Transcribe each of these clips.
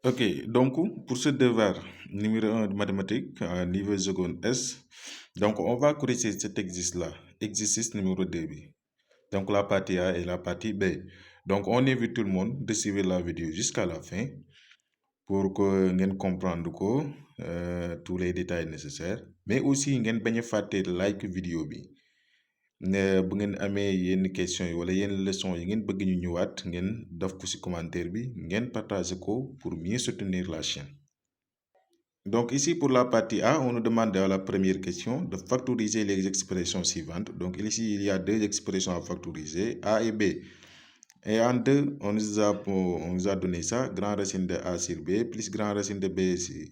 Ok, donc pour ce devoir numéro 1 de mathématiques, niveau seconde S, donc on va corriger cet exercice-là, exercice numéro 2. Donc la partie A et la partie B. Donc on invite tout le monde de suivre la vidéo jusqu'à la fin pour que vous comprendre tous les détails nécessaires. Mais aussi, vous pouvez like vidéo. Bu ngeen amee yenn questions yi wala yenn leçons yi ngeen bëgg ñu ñëwaat ngeen def ko ci commentaire bi ngeen partager ko pour mieux soutenir la chaîne. Donc ici pour la partie A, on nous demande à la première question de factoriser les expressions suivantes. Donc ici il y a deux expressions à factoriser, A et B. Et en deux, on nous a donné ça, grand racine de A sur B plus grand racine de B sur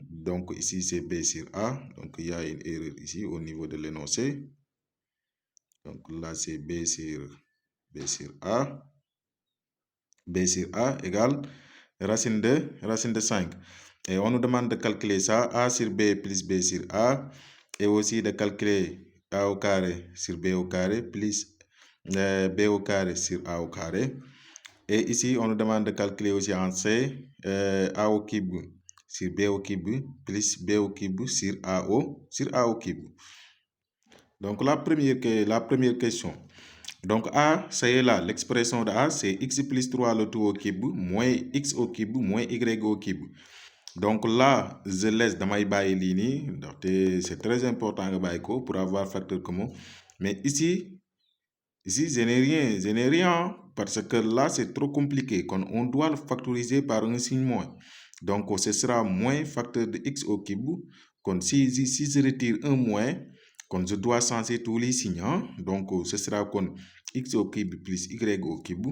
donc ici c'est B sur A. Donc il y a une erreur ici au niveau de l'énoncé. Donc là, c'est B sur A. B sur A égale racine de 5. Et on nous demande de calculer ça, A sur B plus B sur A. Et aussi de calculer A au carré sur B au carré plus B au carré sur A au carré. Et ici, on nous demande de calculer aussi en C, A au cube sur B au cube plus B au cube sur A au cube. Donc la première question. Donc A, ça y est là, l'expression de A, c'est x plus 3 le tout au cube, moins x au cube, moins y au cube. Donc là, je laisse dans ma ligne, c'est très important pour avoir facteur commun. Mais ici, je n'ai rien, parce que là, c'est trop compliqué. On doit le factoriser par un signe moins. Donc, ce sera moins facteur de x au cube. Si je retire un moins, je dois changer tous les signes. Donc, ce sera x au cube plus y au cube.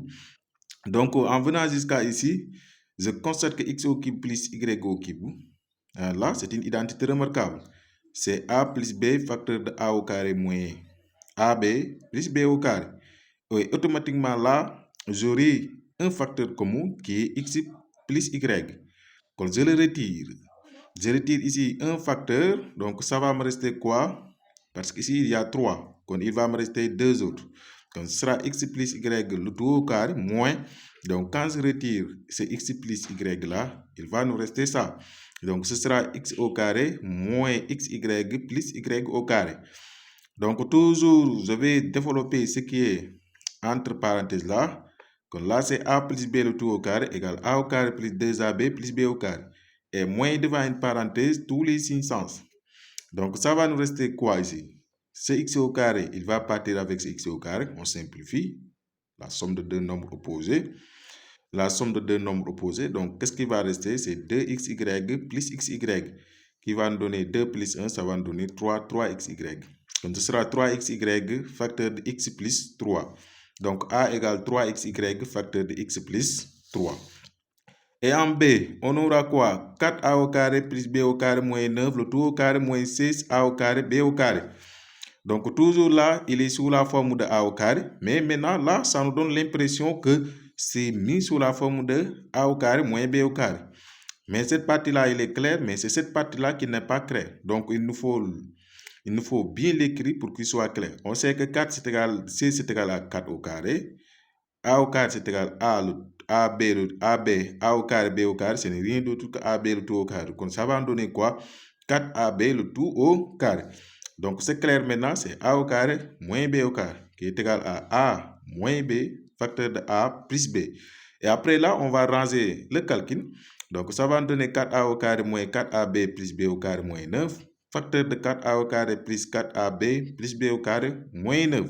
Donc, en venant jusqu'à ici, je constate que x au cube plus y au cube. Là, c'est une identité remarquable. C'est a plus b facteur de a au carré moins ab plus b au carré. Et automatiquement là, j'aurai un facteur commun qui est x plus y. Quand je le retire, je retire ici un facteur, donc ça va me rester quoi? Parce qu'ici il y a 3, donc il va me rester 2 autres. Donc ce sera x plus y le tout au carré moins, donc quand je retire ce x plus y là, il va nous rester ça. Donc ce sera x au carré moins xy plus y au carré. Donc toujours, je vais développer ce qui est entre parenthèses là. Donc là, c'est a plus b le tout au carré égale a au carré plus 2ab plus b au carré. Et moins devant une parenthèse, tous les signes sens. Donc ça va nous rester quoi ici? C'est x au carré, il va partir avec ce x au carré. On simplifie. La somme de deux nombres opposés. La somme de deux nombres opposés. Donc qu'est-ce qui va rester? C'est 2xy plus xy qui va nous donner 2 plus 1, ça va nous donner 3xy. Donc ce sera 3xy facteur de x plus 3. Donc a égale 3xy facteur de x plus 3. Et en B, on aura quoi? 4a au carré plus b au carré moins 9, le tout au carré moins 6a au carré b au carré. Donc toujours là, il est sous la forme de a au carré. Mais maintenant, là, ça nous donne l'impression que c'est mis sous la forme de a au carré moins b au carré. Mais cette partie-là, elle est claire, mais c'est cette partie-là qui n'est pas claire. Donc il nous faut bien l'écrire pour qu'il soit clair. On sait que 4 c'est égal, c c'est égal à 4 au carré. A au carré c'est égal à A au carré, B au carré, ce n'est rien d'autre que AB le tout au carré. Donc ça va nous donner quoi? 4AB le tout au carré. Donc c'est clair maintenant, c'est A au carré moins B au carré, qui est égal à A moins B, facteur de A plus B. Et après là, on va ranger le calcul. Donc ça va nous donner 4A au carré moins 4AB plus B au carré moins 9. Facteur de 4A au carré plus 4AB plus B au carré moins 9.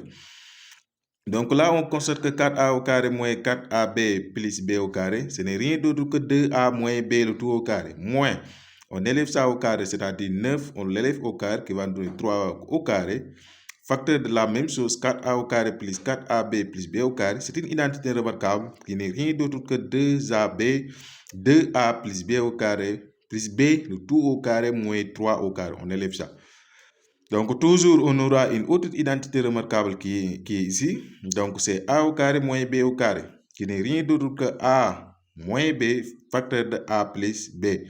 Donc là, on constate que 4a au carré moins 4ab plus b au carré, ce n'est rien d'autre que 2a moins b le tout au carré. Moins, on élève ça au carré, c'est-à-dire 9, on l'élève au carré qui va nous donner 3 au carré. Facteur de la même chose, 4a au carré plus 4ab plus b au carré, c'est une identité remarquable qui n'est rien d'autre que 2ab, 2a plus b au carré, plus b le tout au carré moins 3 au carré. On élève ça. Donc, toujours, on aura une autre identité remarquable qui est ici. Donc, c'est a au carré moins b au carré, qui n'est rien d'autre que a moins b, facteur de a plus b.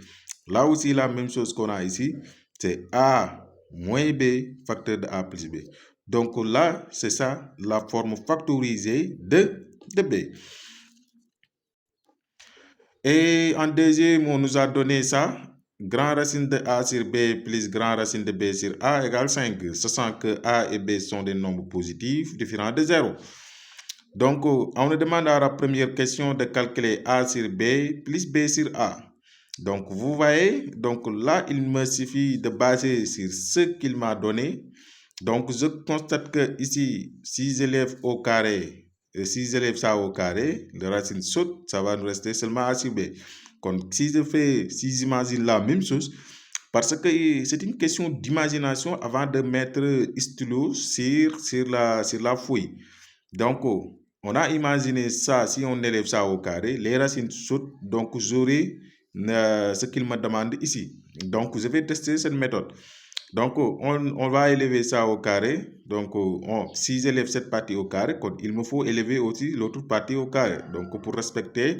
Là aussi, la même chose qu'on a ici, c'est a moins b, facteur de a plus b. Donc là, c'est ça, la forme factorisée de b. Et en deuxième, on nous a donné ça. Grand racine de A sur B plus grand racine de B sur A égale 5. Sachant que A et B sont des nombres positifs différents de 0. Donc, on nous demande à la première question de calculer A sur B plus B sur A. Donc, vous voyez, donc là, il me suffit de baser sur ce qu'il m'a donné. Donc, je constate que ici, 6 élèves au carré, 6 élèves ça au carré, le racine saute, ça va nous rester seulement A sur B. Donc, si j'imagine la même chose, parce que c'est une question d'imagination avant de mettre stylo sur la feuille. Donc, on a imaginé ça, si on élève ça au carré, les racines sautent, donc j'aurai ce qu'il me demande ici. Donc, je vais tester cette méthode. Donc, on va élever ça au carré. Donc, si j'élève cette partie au carré, il me faut élever aussi l'autre partie au carré. Donc, pour respecter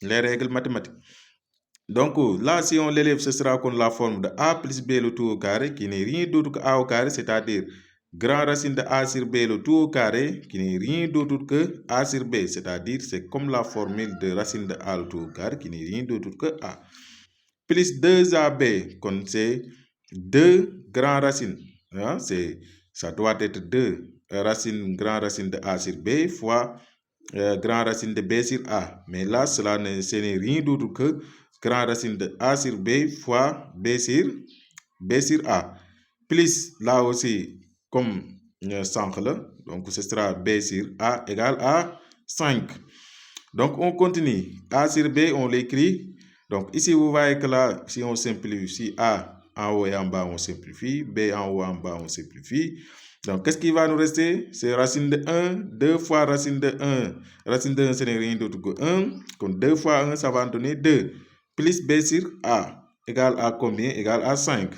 les règles mathématiques. Donc, là, si on l'élève, ce sera comme la forme de A plus B le tout au carré, qui n'est rien d'autre que A au carré, c'est-à-dire grand racine de A sur B le tout au carré, qui n'est rien d'autre que A sur B, c'est-à-dire c'est comme la formule de racine de A le tout au carré, qui n'est rien d'autre que A. Plus 2AB, comme c'est 2 grands racines. Hein, ça doit être 2 grand racine de A sur B fois grand racine de B sur A. Mais là, ce n'est rien d'autre que grand racine de A sur B fois B sur A. Plus là aussi, comme 5 là, donc ce sera B sur A égale à 5. Donc on continue. A sur B, on l'écrit. Donc ici, vous voyez que là, si on simplifie, si A en haut et en bas, on simplifie. B en haut et en bas, on simplifie. Donc, qu'est-ce qui va nous rester? C'est racine de 1, 2 fois racine de 1. Racine de 1, ce n'est rien d'autre que 1. Donc, 2 fois 1, ça va donner 2. Plus B sur A égale à combien? Égale à 5.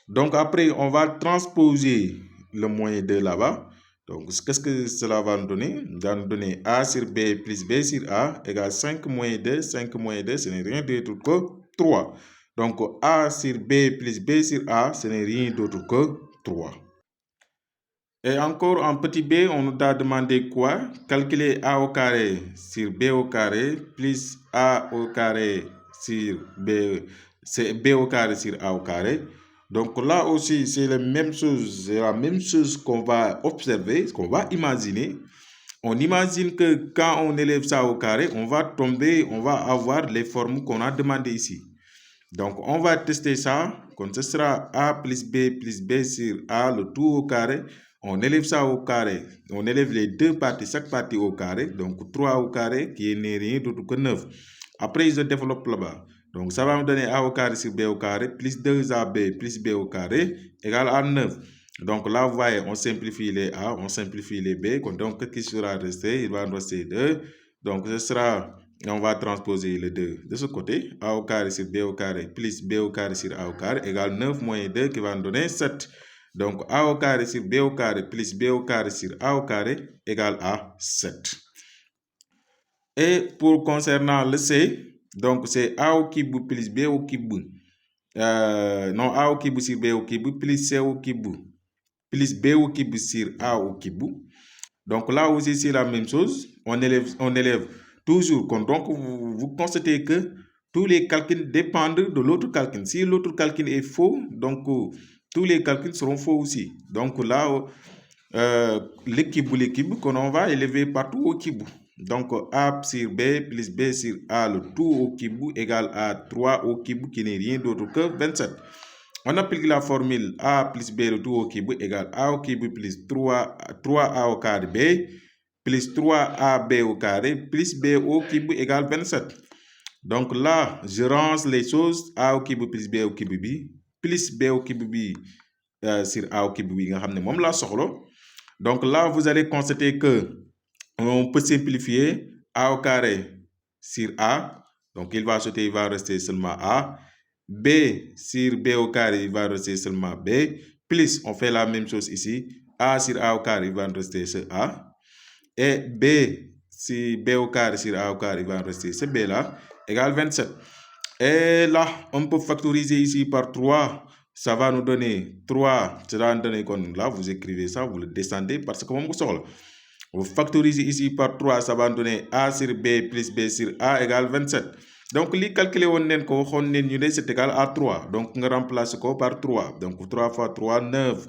Donc, après, on va transposer le moins 2 là-bas. Donc, qu'est-ce que cela va nous donner? Il va nous donner A sur B plus B sur A égale 5 moins 2. 5 moins 2, ce n'est rien d'autre que 3. Donc, A sur B plus B sur A, ce n'est rien d'autre que 3. Et encore en petit b, on nous a demandé quoi? Calculer a au carré sur b au carré plus a au carré sur b, c'est b au carré sur a au carré. Donc là aussi, c'est la même chose qu'on va observer, qu'on va imaginer. On imagine que quand on élève ça au carré, on va avoir les formes qu'on a demandées ici. Donc, on va tester ça. Comme ce sera A plus B sur A, le tout au carré. On élève ça au carré. On élève les deux parties, chaque partie au carré. Donc, 3 au carré, qui n'est rien d'autre que 9. Après, je développe là-bas. Donc, ça va me donner A au carré sur B au carré, plus 2AB plus B au carré, égale à 9. Donc, là, vous voyez, on simplifie les A, on simplifie les B. Donc, qu'est-ce qui sera resté? Il va en rester 2. Donc, ce sera... On va transposer les deux de ce côté. A au carré sur B au carré plus B au carré sur A au carré égale 9 moins 2 qui va nous donner 7. Donc A au carré sur B au carré plus B au carré sur A au carré égale à 7. Et pour concernant le C, donc c'est A au cube plus B au cube. Non, A au cube sur B au cube plus C au cube plus B au cube sur A au cube. Donc là aussi, c'est la même chose. On élève toujours. Donc, vous constatez que tous les calculs dépendent de l'autre calcul. Si l'autre calcul est faux, donc tous les calculs seront faux aussi. Donc là, l'équipe qu'on va élever partout au cube. Donc A sur B plus B sur A, le tout au cube égale à 3 au cube qui n'est rien d'autre que 27. On applique la formule A plus B le tout au cube égale A au cube plus 3A au carré B plus 3AB au carré plus B au cube égale 27. Donc là, je range les choses. A au cube plus B au cube B plus B au cube B sur A au cube B. Donc là, vous allez constater que on peut simplifier A au carré sur A. Donc il va sauter, il va rester seulement A. B sur B au carré, il va rester seulement B. Plus, on fait la même chose ici. A sur A au carré, il va rester ce A. Et B sur B au carré sur A au carré, il va rester ce B là, égale 27. Et là, on peut factoriser ici par 3. Ça va nous donner 3. Ça va nous donner comme là, vous écrivez ça, vous le descendez parce que vous savez. Vous factorisez ici par 3, ça va nous donner A sur B plus B sur A égale 27. Donc, li calculer c'est égal à 3. Donc, on remplace quoi par 3. Donc, 3 fois 3, 9.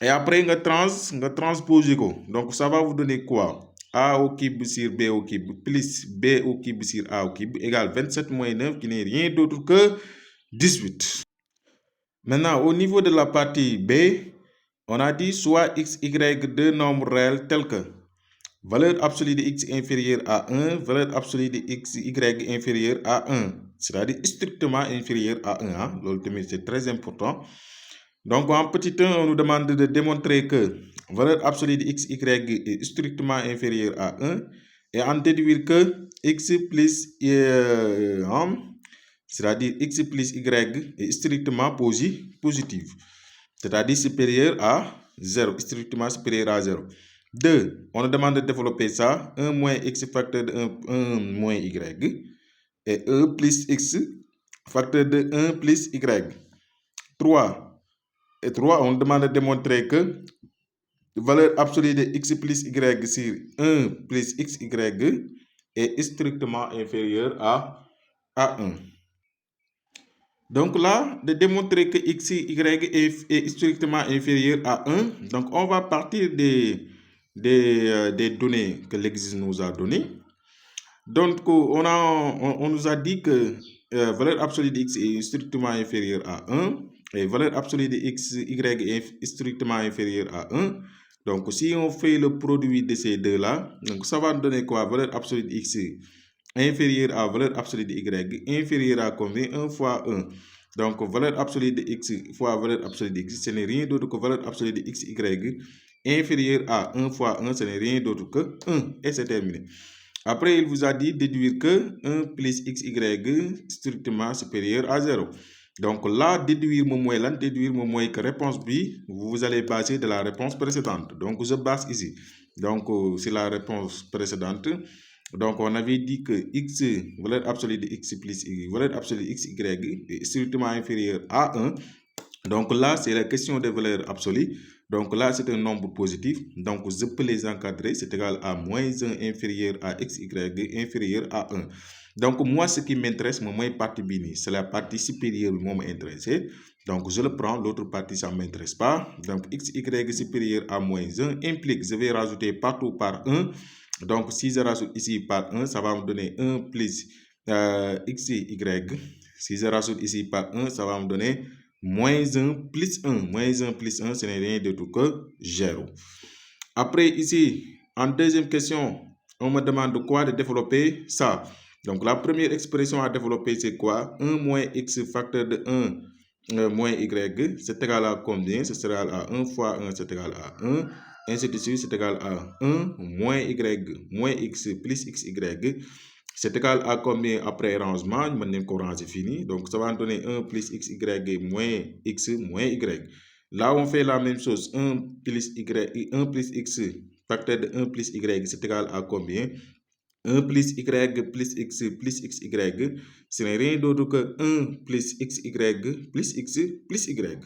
Et après, on transpose. Donc, ça va vous donner quoi? A au cube sur B au cube plus B au cube sur A au cube égale 27 moins 9 qui n'est rien d'autre que 18. Maintenant, au niveau de la partie B, on a dit soit x, y, deux nombres réels tels que valeur absolue de x inférieure à 1, valeur absolue de x, y inférieure à 1. C'est-à-dire strictement inférieure à 1. Hein? C'est très important. Donc, en petit 1, on nous demande de démontrer que valeur absolue de x, y est strictement inférieure à 1 et en déduire que x plus c'est-à-dire x plus y est strictement positif, c'est-à-dire supérieur à 0, strictement supérieur à 0. 2. On nous demande de développer ça. 1 moins x facteur de 1 moins y et 1 plus x facteur de 1 plus y. 3. Et 3, on demande de démontrer que la valeur absolue de x plus y sur 1 plus xy est strictement inférieure à 1. Donc là, de démontrer que x, y est strictement inférieur à 1, donc on va partir des données que l'exercice nous a données. Donc, on nous a dit que valeur absolue de x est strictement inférieure à 1 et valeur absolue de x, y est strictement inférieure à 1. Donc, si on fait le produit de ces deux-là, donc ça va nous donner quoi? Valeur absolue de x inférieure à valeur absolue de y inférieure à combien? 1 fois 1. Donc, valeur absolue de x fois valeur absolue de x, ce n'est rien d'autre que valeur absolue de x, y inférieure à 1 fois 1, ce n'est rien d'autre que 1. Et c'est terminé. Après, il vous a dit déduire que 1 plus xy strictement supérieur à 0. Donc là, déduire que réponse B, vous allez baser de la réponse précédente. Donc, je base ici. Donc, c'est la réponse précédente. Donc, on avait dit que x, valeur absolue de x plus y, valeur absolue de xy est strictement inférieure à 1. Donc là, c'est la question de valeur absolue. Donc là, c'est un nombre positif. Donc, je peux les encadrer. C'est égal à moins 1 inférieur à xy inférieur à 1. Donc, moi, ce qui m'intéresse, moi, partie bini, c'est la partie supérieure qui m'intéresse. Donc, je le prends. L'autre partie, ça ne m'intéresse pas. Donc, xy supérieur à moins 1 implique, je vais rajouter partout par 1. Donc, si je rajoute ici par 1, ça va me donner 1 plus xy. Si je rajoute ici par 1, ça va me donner moins 1 plus 1. Moins 1 plus 1, ce n'est rien de tout que 0. Après, ici, en deuxième question, on me demande quoi de développer ça. Donc, la première expression à développer, c'est quoi? 1 moins x facteur de 1 moins y, c'est égal à combien? C'est égal à 1 fois 1, c'est égal à 1. Ainsi de suite, c'est égal à 1 moins y moins x plus xy. C'est égal à combien après rangement? C'est fini. Donc, ça va donner 1 plus xy moins x moins y. Là, on fait la même chose. 1 plus x facteur de 1 plus y, c'est égal à combien? 1 plus y plus x plus xy. Ce n'est rien d'autre que 1 plus xy plus x plus y.